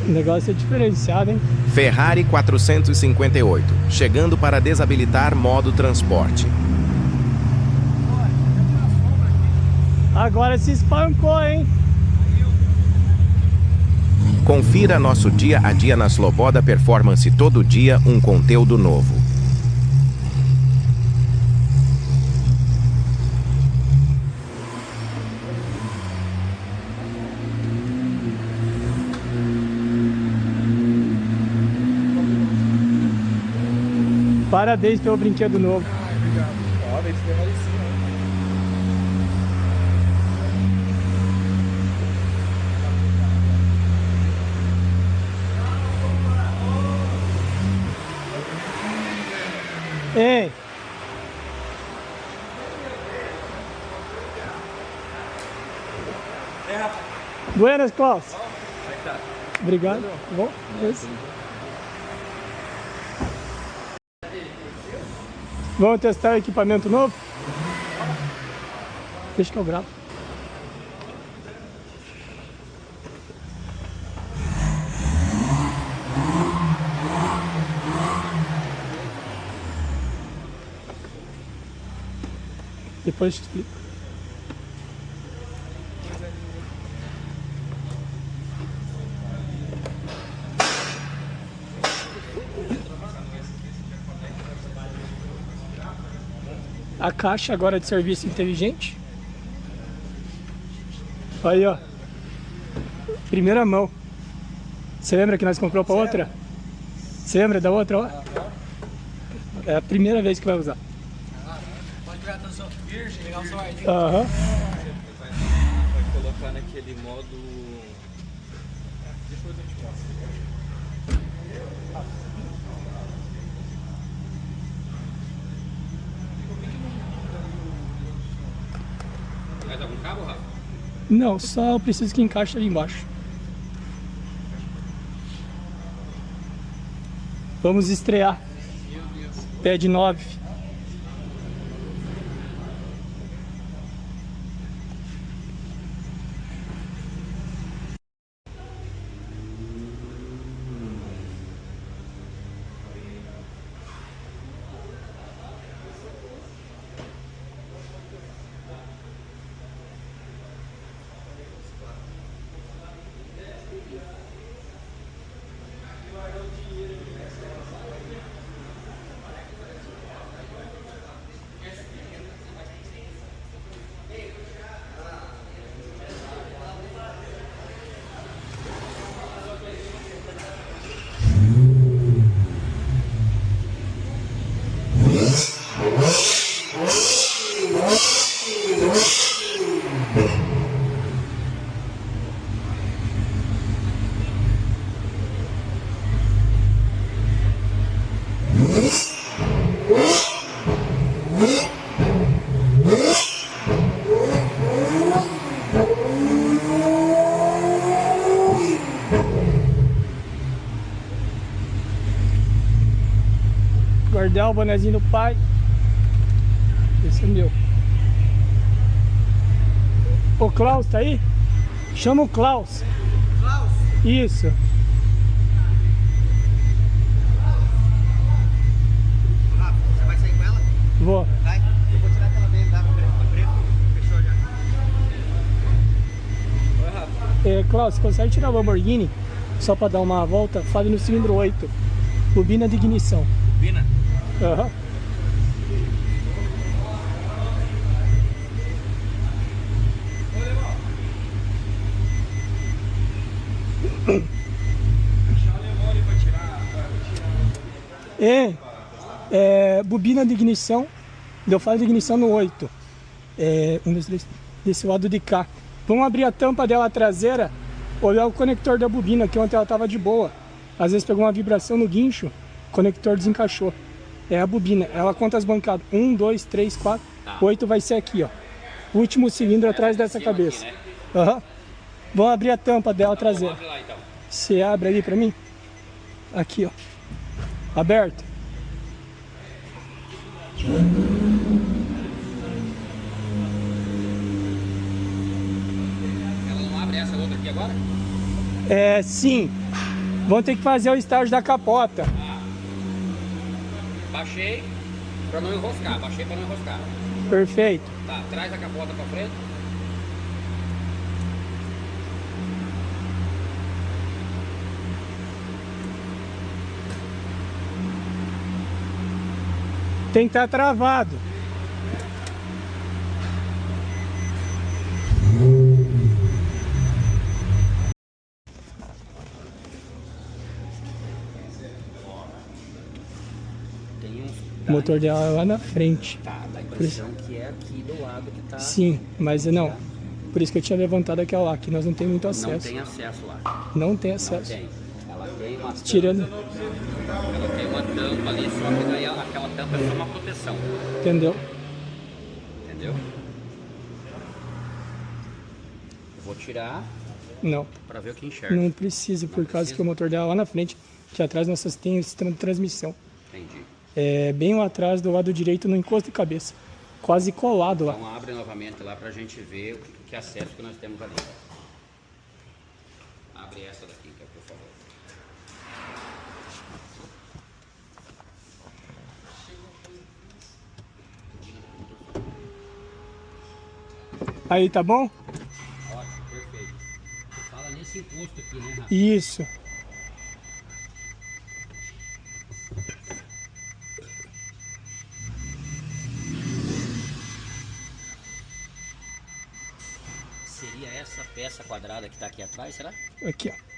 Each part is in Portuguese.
O negócio é diferenciado, hein? Ferrari 458, chegando para desabilitar modo transporte. Agora se espancou, hein? Confira nosso dia a dia na Sloboda Performance, todo dia um conteúdo novo. Parabéns pelo brinquedo novo. Obrigado. Ó, vai ser mais assim, Ei! Buenas, Klaus. Obrigado. Bom, esse. Vamos testar o equipamento novo? Deixa que eu gravo. Depois eu te explico. A caixa agora de serviço inteligente. Aí, ó. Primeira mão. Você lembra que nós compramos para outra? Você lembra da outra, ó? É a primeira vez que vai usar. pode pegar atenção virgem, ligar o celular. Aham. Pode colocar naquele modo. Depois eu te mostro. Mais algum cabo, Rafa? Não, só eu preciso que encaixe ali embaixo. Vamos estrear. Pé de 9. Guardar o bonezinho do pai. Esse é meu. O Klaus tá aí? Chama o Klaus. Klaus? Isso. Rafa, você vai sair com ela? Vou. Vai. Eu vou tirar aquela BMW preta. Fechou já. Oi, Rafa. Klaus, você consegue tirar a Lamborghini? Só pra dar uma volta? Fale no cilindro 8. Bobina de ignição. Bobina? Aham. Bobina de ignição. Eu falo de ignição no 8. Desse lado de cá. Vamos abrir a tampa dela traseira. Olhar o conector da bobina, que ontem ela tava de boa. Às vezes pegou uma vibração no guincho, o conector desencaixou. É a bobina, ela conta as bancadas. 1, 2, 3, 4, 8 vai ser aqui, ó. O último cilindro atrás dessa cabeça. Aqui, né? Aham. Vamos abrir a tampa dela traseira. Vamos lá, então. Você abre ali pra mim? Aqui, ó. Aberto. Ela não abre essa outra aqui agora? Sim. Vão ter que fazer o estágio da capota. Baixei pra não enroscar, baixei pra não enroscar. Perfeito. Tá, traz a capota pra frente. Tem que estar travado. Tem uns... O motor dela é lá na frente. Tá, dá a impressão que é aqui do lado que tá... Sim, mas não. Por isso que eu tinha levantado aquela lá, que nós não tem muito Não acesso. tem acesso lá. Não tem Não acesso. tem. Ela tem uma Tirando. Ela tem uma tampa ali, só que daí aquela tampa é só uma proteção. Entendeu? Entendeu? Eu vou tirar Não. pra ver o que enxerga. Não precisa, por causa que o motor dela é lá na frente, que atrás nós tem sistema de transmissão. Entendi. É bem lá atrás, do lado direito, no encosto de cabeça. Quase colado lá. Então abre novamente lá pra gente ver que acesso que nós temos ali. Abre essa daqui, por favor. Aí, tá bom? Ótimo, perfeito. Fala nesse encosto aqui, né, Rafa? Isso. Seria essa peça quadrada que tá aqui atrás, será? Aqui, ó.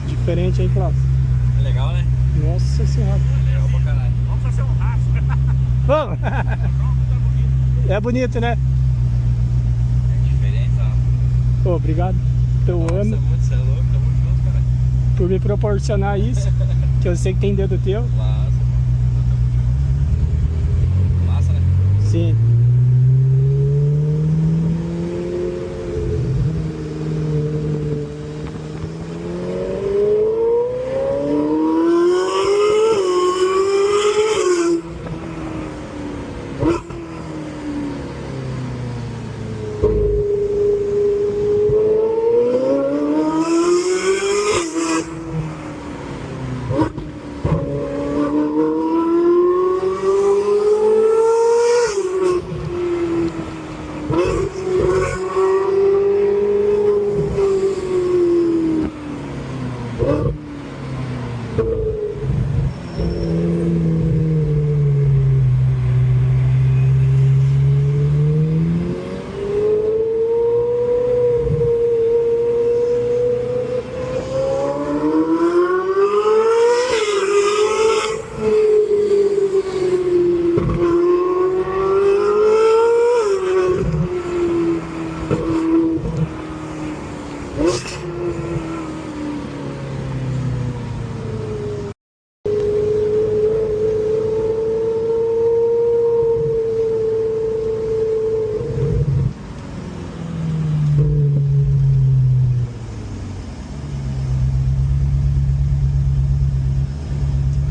Diferente aí, Klaus. É legal, né? Nossa senhora. Legal pra caralho. Vamos fazer um rastro. Vamos! É bonito, né? É diferente, ó. Pô, obrigado pelo ano, muito, você é louco, tamo junto, cara. por me proporcionar isso, que eu sei que tem dedo teu. Massa, mano. Tamo junto. Massa, né? Sim.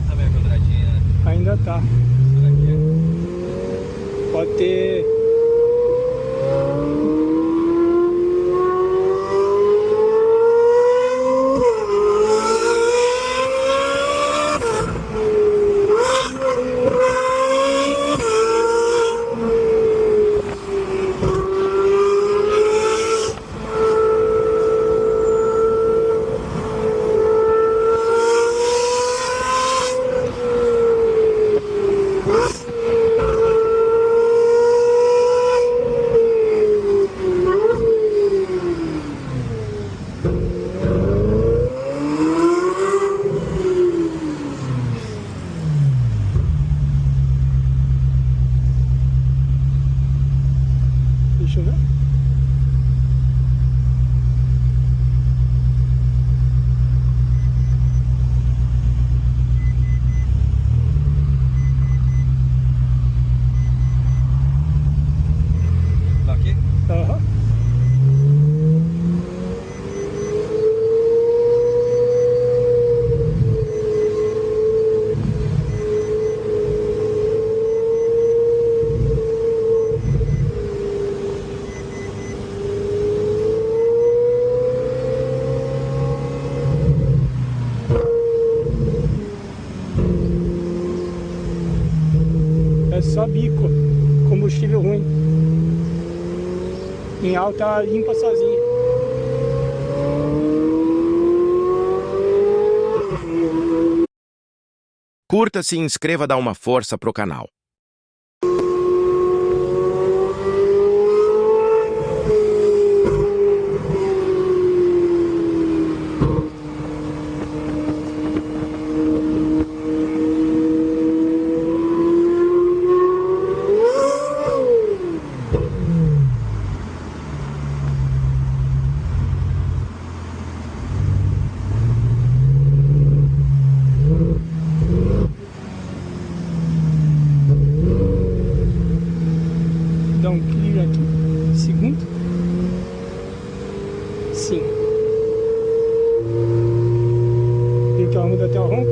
Tá meio quadradinha, né? Ainda tá. Será que é? Pode ter. Deixa eu ver. Tá aqui? Aham. É só bico, combustível ruim. Em alta limpa sozinha. Curta, se inscreva, dá uma força pro canal. Dá um clear aqui. Segundo. Sim. Viu que ela muda até o ronco?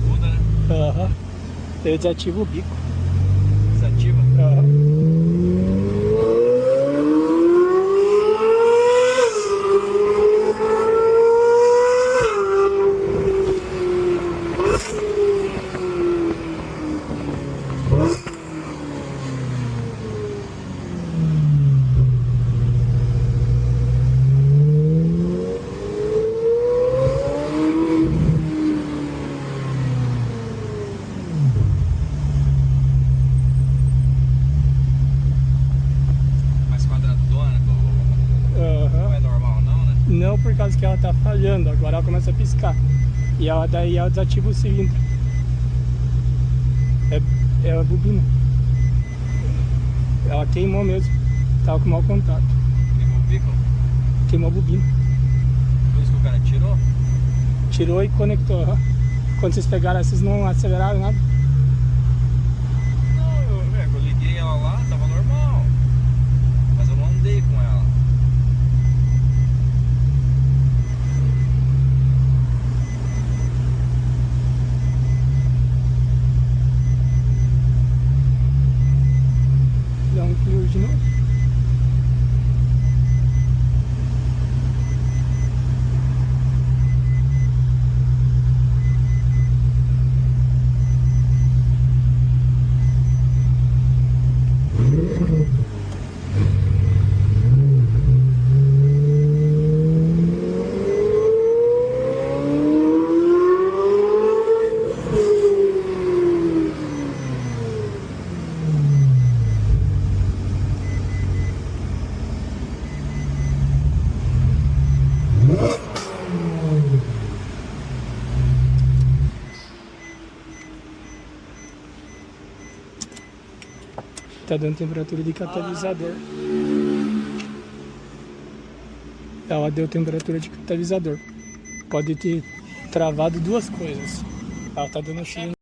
Muda, né? Aham. Eu desativo o bico. Desativa. Aham. Mais quadradona. Não é normal não, né? Não, por causa que ela tá falhando. Agora ela começa a piscar. E ela daí ela desativa o cilindro. É a bobina. Ela queimou mesmo. Tava com mau contato. Queimou o bico? Queimou a bobina. Por isso que o cara tirou? Tirou e conectou. Aham. Quando vocês pegaram, vocês não aceleraram nada? Não, eu liguei ela lá, tava normal. Mas eu não andei com ela. Dá um clear de novo. Tá dando temperatura de catalisador. Ela deu temperatura de catalisador. Pode ter travado duas coisas. Ela tá dando cilindro.